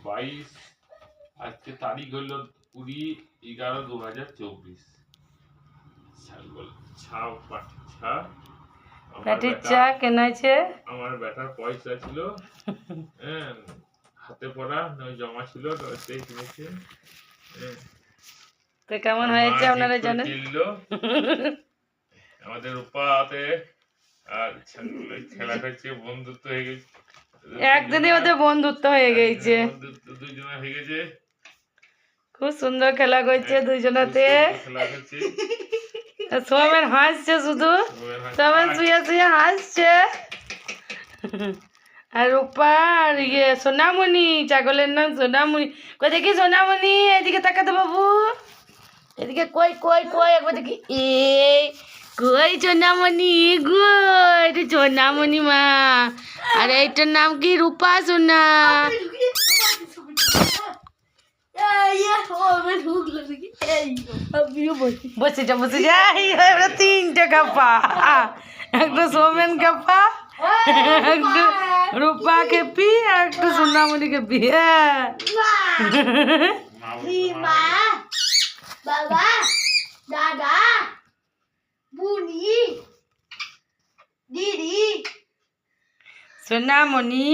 22 আজকে তারিখ হলো 20/11/2024। ছাগল ছাও পাটি ছা পাটির চা কেনাইছে। আমার বেটার পয়সা ছিল, হ্যাঁ, হাতে পড়া নয় জমা ছিল, সেই কিনেছে। তো কেমন হয়েছে আপনারা জানেন? আমাদের উপাতে আর খেলা হয়েছে, বন্ধুত্ব হয়ে গেছে, একদিনই ওদের বন্ধুত্ব হয়ে গেছে, দুইজনে হয়ে গেছে। খুব সুন্দর খেলা করছে দুইজনাতে। সোমেন হাসছে, শুধু সোমেন শুয়ে শুয়ে হাসছে। আর রূপা আর সোনামণি, ছাগলের নাম সোনামণি। কই দেখি সোনামণি, এদিকে তাকাতে বাবু, এদিকে। কই কই কই একবার দেখি। কই সোনামণি গো, এটা সোনামণি মা। আর এইটার নাম কি? রূপা সোনা। বসে যা বসে যা। তিনটে কাপা, একটা সোমেন কাপা, একটা রূপা খেপি, আর একটা সোনামণি খেপি। বাবা, দাদা, বুনি, দিদি, সোনামণি।